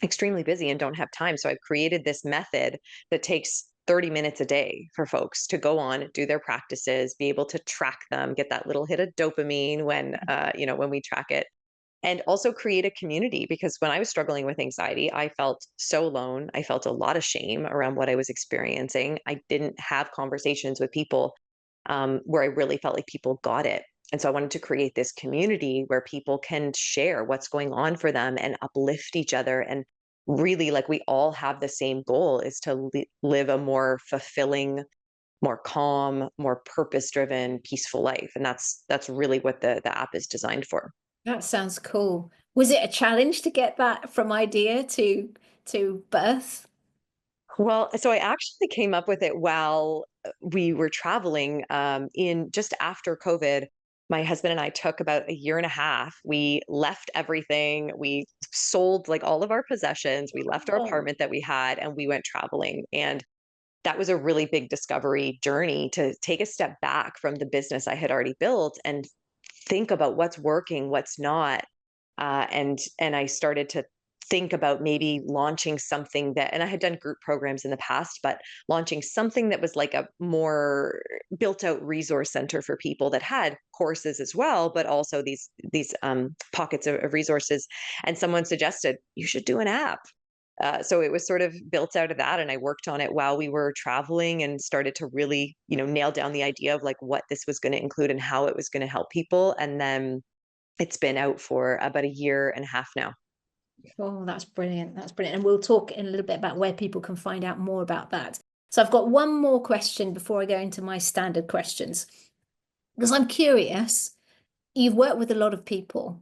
extremely busy and don't have time. So I've created this method that takes 30 minutes a day for folks to go on, do their practices, be able to track them, get that little hit of dopamine when we track it, and also create a community. Because when I was struggling with anxiety, I felt so alone. I felt a lot of shame around what I was experiencing. I didn't have conversations with people where I really felt like people got it. And so I wanted to create this community where people can share what's going on for them and uplift each other. And really, like, we all have the same goal, is to live a more fulfilling, more calm, more purpose driven, peaceful life. And that's really what the app is designed for. That sounds cool. Was it a challenge to get that from idea to birth? Well, so I actually came up with it while we were traveling in just after COVID. My husband and I took about a year and a half. We left everything. We sold like all of our possessions. We left our Oh, apartment that we had, and we went traveling. And that was a really big discovery journey, to take a step back from the business I had already built and think about what's working, what's not. And I started to think about maybe launching something that, and I had done group programs in the past, but launching something that was like a more built out resource center for people that had courses as well, but also these pockets of resources. And someone suggested you should do an app. So it was sort of built out of that, and I worked on it while we were traveling, and started to really, nail down the idea of like what this was going to include and how it was going to help people. And then it's been out for about a year and a half now. oh, that's brilliant. That's brilliant. And we'll talk in a little bit about where people can find out more about that. So I've got one more question before I go into my standard questions, because I'm curious. You've worked with a lot of people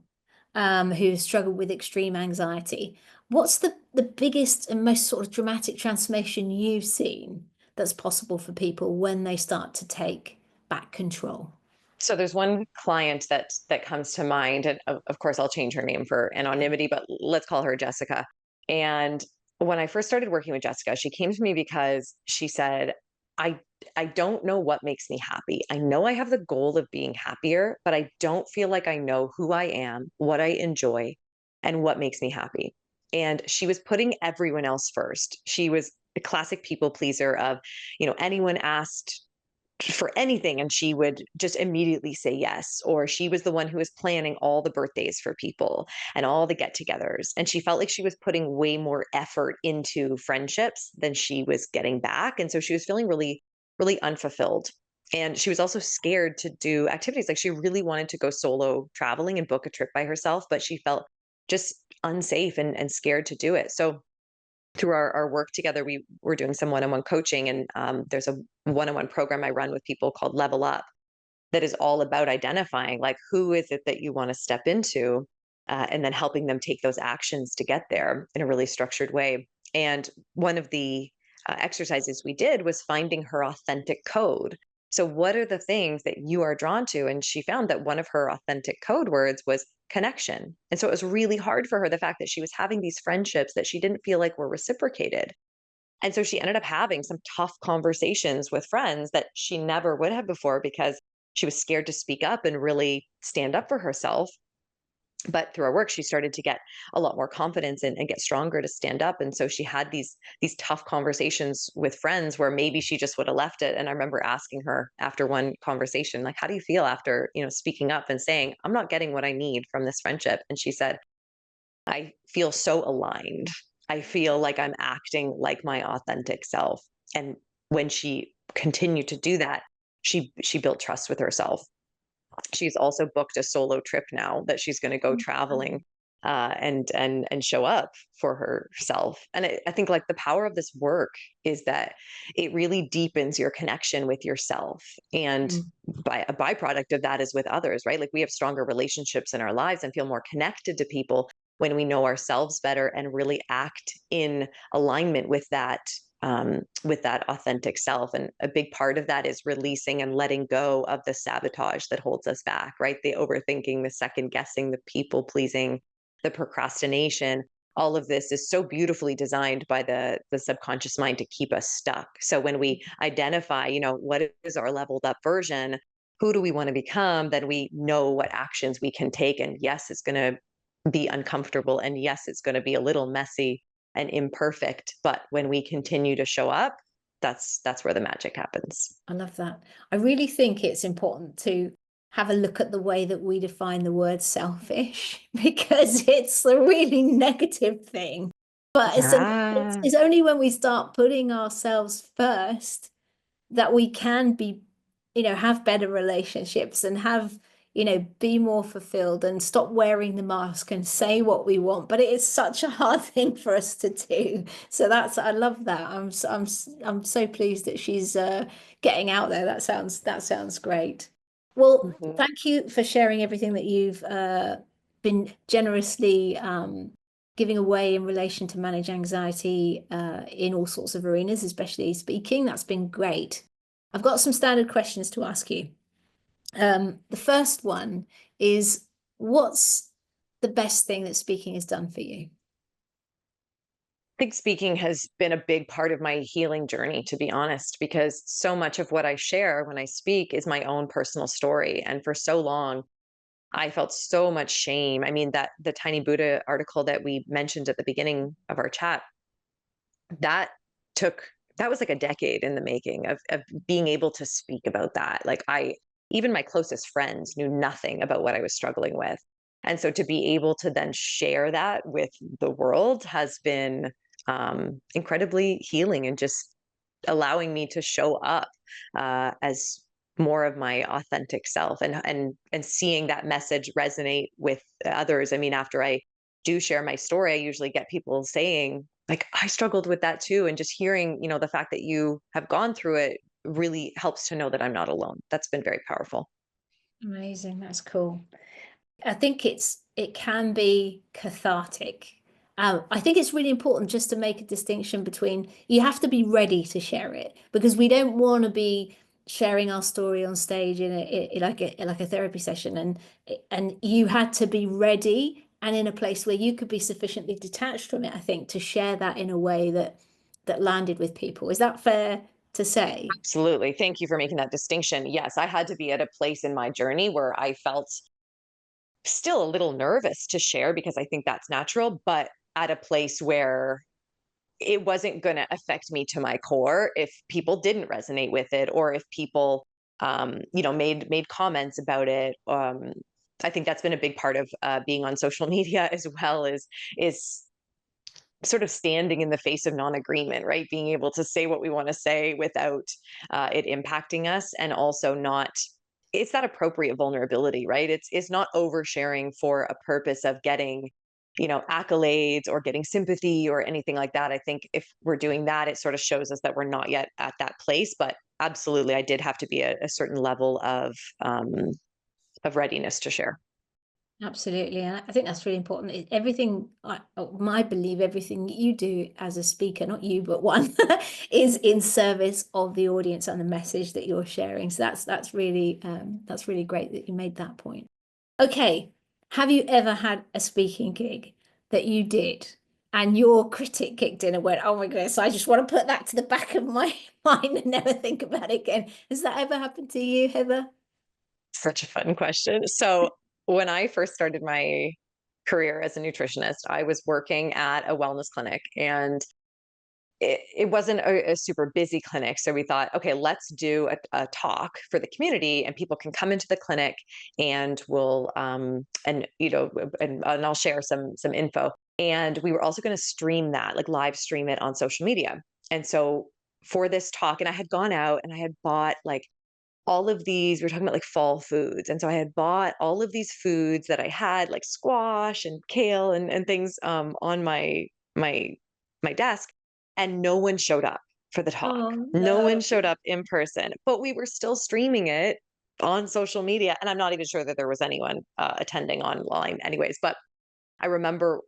who struggle with extreme anxiety. What's the biggest and most sort of dramatic transformation you've seen that's possible for people when they start to take back control? So there's one client that comes to mind, and of course I'll change her name for anonymity, but let's call her Jessica. And when I first started working with Jessica, she came to me because she said, I I don't know what makes me happy. I know I have the goal of being happier, but I don't feel like I know who I am, what I enjoy, and what makes me happy. And she was putting everyone else first. She was a classic people pleaser of, anyone asked for anything and she would just immediately say yes. Or she was the one who was planning all the birthdays for people and all the get-togethers, and she felt like she was putting way more effort into friendships than she was getting back. And so she was feeling really, really unfulfilled. And she was also scared to do activities. Like, she really wanted to go solo traveling and book a trip by herself, but she felt just unsafe and scared to do it. So through our work together, we were doing some one-on-one coaching, and there's a one-on-one program I run with people called Level Up that is all about identifying like who is it that you want to step into, and then helping them take those actions to get there in a really structured way. And one of the exercises we did was finding her authentic code. So, what are the things that you are drawn to? And she found that one of her authentic code words was connection. And so it was really hard for her, the fact that she was having these friendships that she didn't feel like were reciprocated. And so she ended up having some tough conversations with friends that she never would have before because she was scared to speak up and really stand up for herself. But through our work, she started to get a lot more confidence and get stronger to stand up. And so she had these tough conversations with friends where maybe she just would have left it. And I remember asking her after one conversation, like, how do you feel after, speaking up and saying, I'm not getting what I need from this friendship? And she said, I feel so aligned. I feel like I'm acting like my authentic self. And when she continued to do that, she built trust with herself. She's also booked a solo trip now that she's going to go traveling, and show up for herself. And I think like the power of this work is that it really deepens your connection with yourself, and Mm. by a byproduct of that is with others, right? Like we have stronger relationships in our lives and feel more connected to people when we know ourselves better and really act in alignment with that authentic self. And a big part of that is releasing and letting go of the sabotage that holds us back, right? The overthinking, the second guessing, the people pleasing, the procrastination. All of this is so beautifully designed by the subconscious mind to keep us stuck. So when we identify, what is our leveled up version, who do we want to become, then we know what actions we can take. And yes, it's going to be uncomfortable. And yes, it's going to be a little messy and imperfect. But when we continue to show up, that's where the magic happens. I love that. I really think it's important to have a look at the way that we define the word selfish because it's a really negative thing. But Yeah. it's only when we start putting ourselves first that we can be, have better relationships and have, be more fulfilled and stop wearing the mask and say what we want. But it is such a hard thing for us to do. So I love that. I'm so pleased that she's getting out there. That sounds great. Well, Mhm. thank you for sharing everything that you've been generously giving away in relation to manage anxiety in all sorts of arenas, especially speaking. That's been great. I've got some standard questions to ask you. The first one is, what's the best thing that speaking has done for you? I think speaking has been a big part of my healing journey, to be honest, because so much of what I share when I speak is my own personal story. And for so long, I felt so much shame. I mean, that the Tiny Buddha article that we mentioned at the beginning of our chat, that took that was like a decade in the making of being able to speak about that. Like even my closest friends knew nothing about what I was struggling with. And so to be able to then share that with the world has been incredibly healing, and just allowing me to show up as more of my authentic self, and seeing that message resonate with others. I mean, after I do share my story, I usually get people saying, like, I struggled with that too. And just hearing, the fact that you have gone through it really helps to know that I'm not alone. That's been very powerful. Amazing. That's cool. I think it can be cathartic. I think it's really important just to make a distinction between, you have to be ready to share it because we don't want to be sharing our story on stage in like a therapy session, and you had to be ready and in a place where you could be sufficiently detached from it, I think, to share that in a way that landed with people. Is that fair to say? Absolutely. Thank you for making that distinction. Yes, I had to be at a place in my journey where I felt still a little nervous to share, because I think that's natural, but at a place where it wasn't going to affect me to my core if people didn't resonate with it, or if people made comments about it. I think that's been a big part of being on social media as well, is sort of standing in the face of non-agreement, right? Being able to say what we want to say without it impacting us, and also not, it's that appropriate vulnerability, right? It's not oversharing for a purpose of getting accolades or getting sympathy or anything like that. I think if we're doing that, it sort of shows us that we're not yet at that place. But absolutely, I did have to be a certain level of readiness to share. Absolutely. And I think that's really important. Everything, I believe everything you do as a speaker, not you, but one, is in service of the audience and the message that you're sharing. So that's really great that you made that point. Okay. Have you ever had a speaking gig that you did and your critic kicked in and went, oh my goodness, I just want to put that to the back of my mind and never think about it again? Has that ever happened to you, Heather? Such a fun question. So, when I first started my career as a nutritionist, I was working at a wellness clinic, and it wasn't a super busy clinic. So we thought, okay, let's do a talk for the community, and people can come into the clinic, and we'll and I'll share some info. And we were also going to stream that, like live stream it on social media. And so for this talk, and I had gone out and I had bought like all of these, we were talking about like fall foods. And so I had bought all of these foods that I had, like squash and kale and things on my my desk, and no one showed up for the talk. Oh No no. one showed up in person, but we were still streaming it on social media. And I'm not even sure that there was anyone attending online anyways. But I remember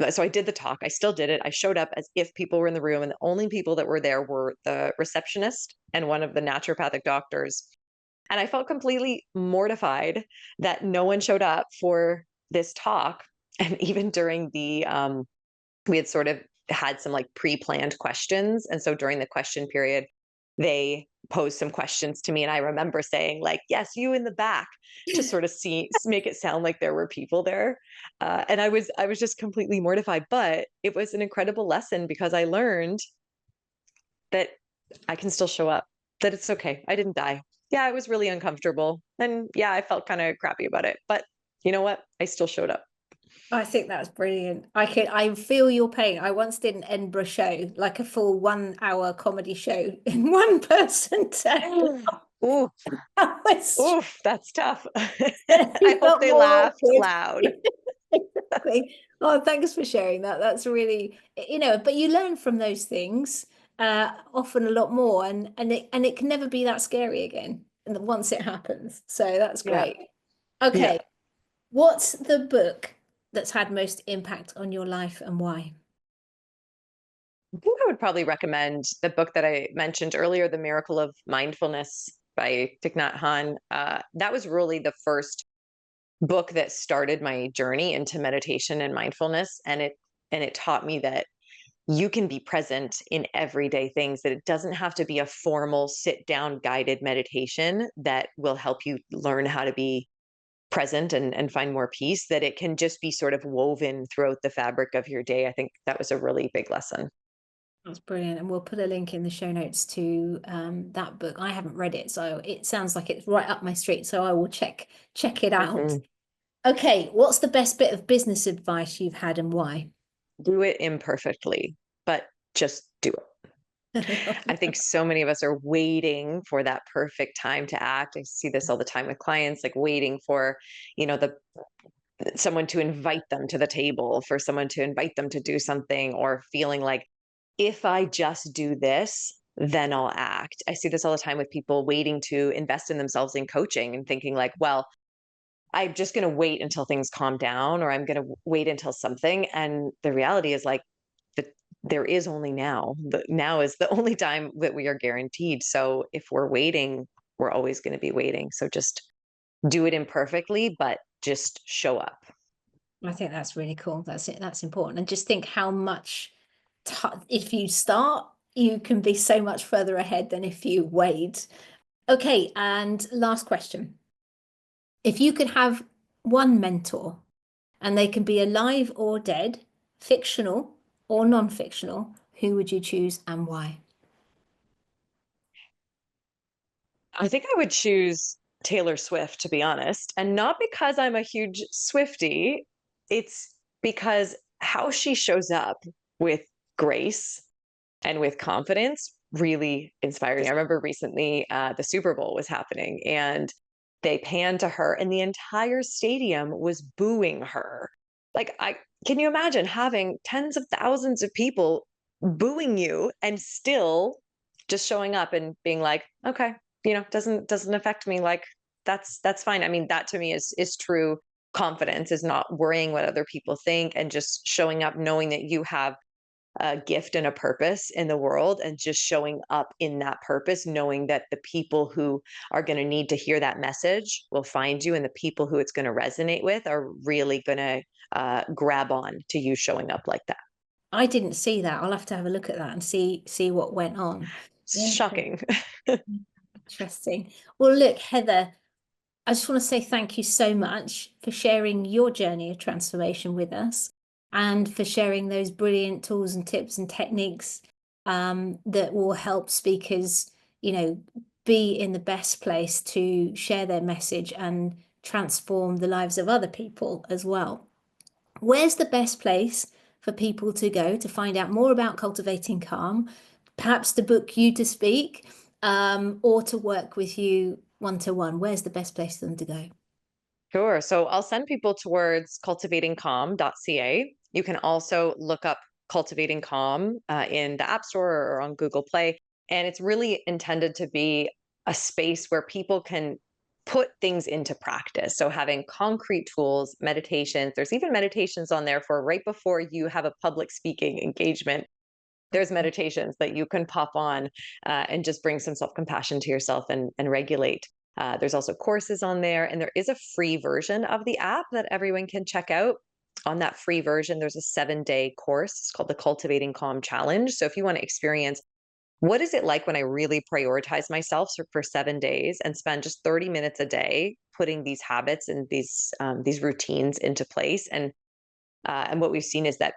so I did the talk. I still did it. I showed up as if people were in the room, and the only people that were there were the receptionist and one of the naturopathic doctors. And I felt completely mortified that no one showed up for this talk. And even during we had sort of had some like pre-planned questions. And so during the question period, they posed some questions to me. And I remember saying, like, yes, you in the back, to sort of make it sound like there were people there. And I was just completely mortified. But it was an incredible lesson, because I learned that I can still show up, that it's okay. I didn't die. Yeah, it was really uncomfortable. And yeah, I felt kind of crappy about it. But you know what? I still showed up. I think that's brilliant. I feel your pain. I once did an Edinburgh show, like a full 1 hour comedy show, and one person turned up. Ooh, I was oof, that's tough. I it hope felt they more laughed awkward. loud. Exactly. Oh, thanks for sharing that. That's really, but you learn from those things, often a lot more, and it can never be that scary again, and once it happens. So that's Yeah. great. Okay. Yeah. What's the book that's had most impact on your life and why? I think I would probably recommend the book that I mentioned earlier, The Miracle of Mindfulness by Thich Nhat Hanh. That was really the first book that started my journey into meditation and mindfulness. And it taught me that you can be present in everyday things, that it doesn't have to be a formal sit down guided meditation that will help you learn how to be present and find more peace, that it can just be sort of woven throughout the fabric of your day. I think that was a really big lesson. That's brilliant. And we'll put a link in the show notes to that book. I haven't read it, so it sounds like it's right up my street. So I will check it out. Mhm. Okay, what's the best bit of business advice you've had and why? Do it imperfectly, but just do it. I think so many of us are waiting for that perfect time to act. I see this all the time with clients, like waiting for, the someone to invite them to the table, for someone to invite them to do something, or feeling like, if I just do this, then I'll act. I see this all the time with people waiting to invest in themselves in coaching and thinking like, well, I'm just going to wait until things calm down, or I'm going to wait until something. And the reality is like that there is only now. Now is the only time that we are guaranteed. So if we're waiting, we're always going to be waiting. So just do it imperfectly, but just show up. I think that's really cool. That's it. That's important. And just think how much, if you start, you can be so much further ahead than if you wait. Okay, and last question. If you could have one mentor, and they can be alive or dead, fictional or non-fictional, who would you choose and why? I think I would choose Taylor Swift, to be honest. And not because I'm a huge Swiftie, it's because how she shows up with grace and with confidence really inspired me. I remember recently the Super Bowl was happening, and they panned to her, and the entire stadium was booing her. Like, I can you imagine having tens of thousands of people booing you and still just showing up and being like, "Okay, doesn't affect me, like, that's fine." I mean, that to me is true confidence, is not worrying what other people think and just showing up knowing that you have a gift and a purpose in the world, and just showing up in that purpose, knowing that the people who are going to need to hear that message will find you, and the people who it's going to resonate with are really going to grab on to you showing up like that. I didn't see that. I'll have to have a look at that and see what went on. It's Yeah, shocking. interesting. Well, look, Heather, I just want to say thank you so much for sharing your journey of transformation with us and for sharing those brilliant tools and tips and techniques that will help speakers, be in the best place to share their message and transform the lives of other people as well. Where's the best place for people to go to find out more about Cultivating Calm, perhaps to book you to speak, or to work with you one-to-one? Where's the best place for them to go? Sure. So I'll send people towards cultivatingcalm.ca. You can also look up Cultivating Calm in the App Store or on Google Play. And it's really intended to be a space where people can put things into practice. So having concrete tools, meditations, there's even meditations on there for right before you have a public speaking engagement. There's meditations that you can pop on and just bring some self-compassion to yourself and regulate. There's also courses on there, and there is a free version of the app that everyone can check out. On that free version, there's a 7-day course. It's called the Cultivating Calm Challenge. So if you want to experience what is it like when I really prioritize myself for 7 days and spend just 30 minutes a day putting these habits and these routines into place, and what we've seen is that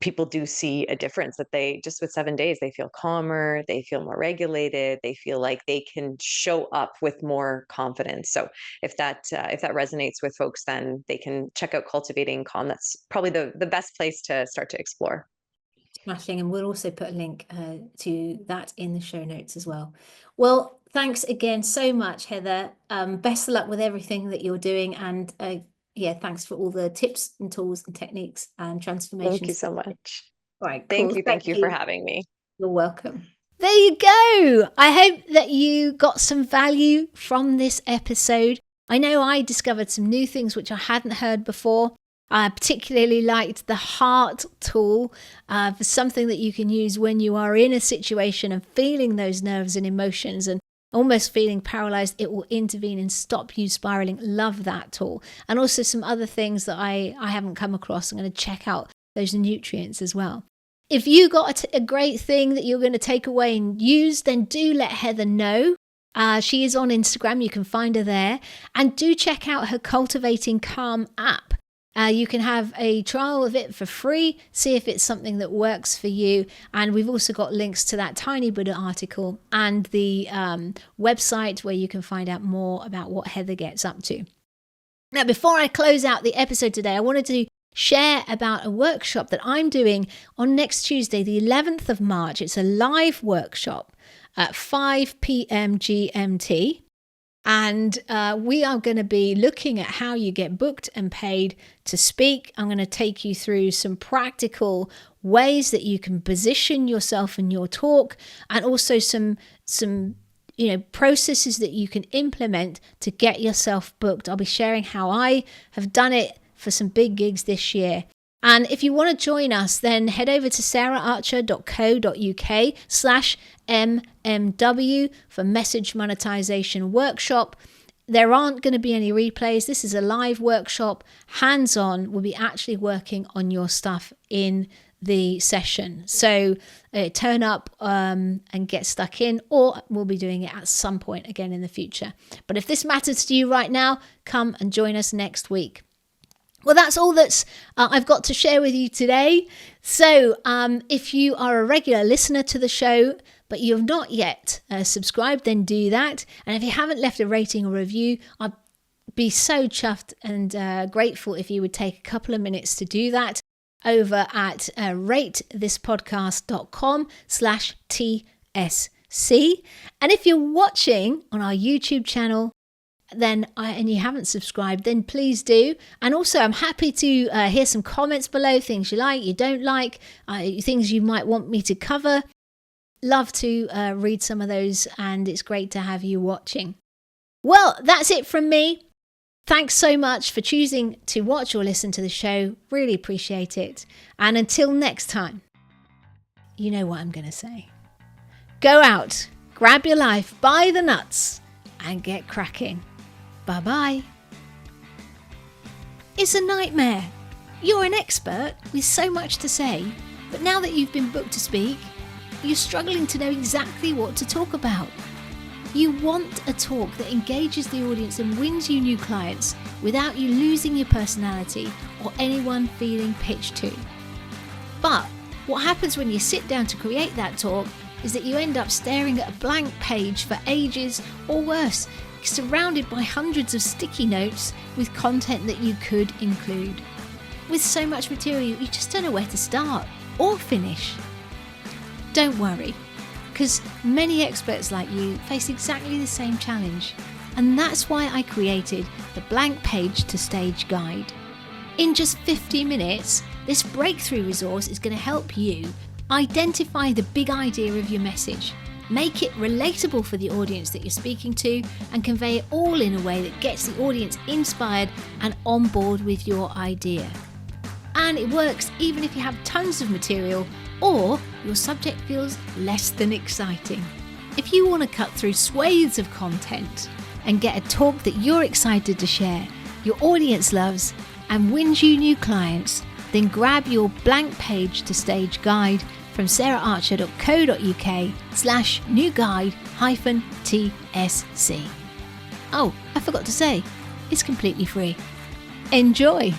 people do see a difference, that they just with 7 days they feel calmer, they feel more regulated, they feel like they can show up with more confidence. So if that resonates with folks, then they can check out Cultivating Calm. That's probably the best place to start to explore. Smashing. And we'll also put a link to that in the show notes as well. Well, thanks again so much, Heather. Best of luck with everything that you're doing. And yeah, thanks for all the tips and tools and techniques and Thank you transformations. so much. All right, Thank cool. you. Thank Thank you for you. having me. You're welcome. There you go. I hope that you got some value from this episode. I know I discovered some new things which I hadn't heard before. I particularly liked the heart tool for something that you can use when you are in a situation and feeling those nerves and emotions and almost feeling paralyzed. It will intervene and stop you spiraling. Love that tool. And also some other things that I haven't come across. I'm going to check out those nutrients as well. If you got a great thing that you're going to take away and use, then do let Heather know. She is on Instagram. You can find her there. And do check out her Cultivating Calm app. You can have a trial of it for free, see if it's something that works for you. And we've also got links to that Tiny Buddha article and the website where you can find out more about what Heather gets up to. Now, before I close out the episode today, I wanted to share about a workshop that I'm doing on next Tuesday, the 11th of March. It's a live workshop at 5 p.m. GMT. And we are going to be looking at how you get booked and paid to speak. I'm going to take you through some practical ways that you can position yourself in your talk, and also some processes that you can implement to get yourself booked. I'll be sharing how I have done it for some big gigs this year. And if you want to join us, then head over to saraharcher.co.uk/MMW for Message Monetization Workshop. There aren't going to be any replays. This is a live workshop, hands-on. We'll be actually working on your stuff in the session. So turn up and get stuck in, or we'll be doing it at some point again in the future. But if this matters to you right now, come and join us next week. Well, that's all that's I've got to share with you today. So if you are a regular listener to the show, but you have not yet subscribed, then do that. And if you haven't left a rating or review, I'd be so chuffed and grateful if you would take a couple of minutes to do that over at ratethispodcast.com/TSC. And if you're watching on our YouTube channel, and you haven't subscribed, then please do. And also, I'm happy to hear some comments below, things you like, you don't like, things you might want me to cover. Love to read some of those, and it's great to have you watching. Well, that's it from me. Thanks so much for choosing to watch or listen to the show. Really appreciate it. And until next time, you know what I'm going to say. Go out, grab your life by the nuts, and get cracking. Bye-bye. It's a nightmare. You're an expert with so much to say, but now that you've been booked to speak, you're struggling to know exactly what to talk about. You want a talk that engages the audience and wins you new clients without you losing your personality or anyone feeling pitched to. But what happens when you sit down to create that talk is that you end up staring at a blank page for ages, or worse, surrounded by hundreds of sticky notes with content that you could include. With so much material, you just don't know where to start or finish. Don't worry, because many experts like you face exactly the same challenge, and that's why I created the Blank Page to Stage Guide. In just 50 minutes, this breakthrough resource is going to help you identify the big idea of your message, make it relatable for the audience that you're speaking to, and convey it all in a way that gets the audience inspired and on board with your idea. And it works even if you have tons of material or your subject feels less than exciting. If you want to cut through swathes of content and get a talk that you're excited to share, your audience loves, and wins you new clients, then grab your Blank Page to Stage Guide from saraharcher.co.uk/new guide-TSC. Oh, I forgot to say, it's completely free. Enjoy!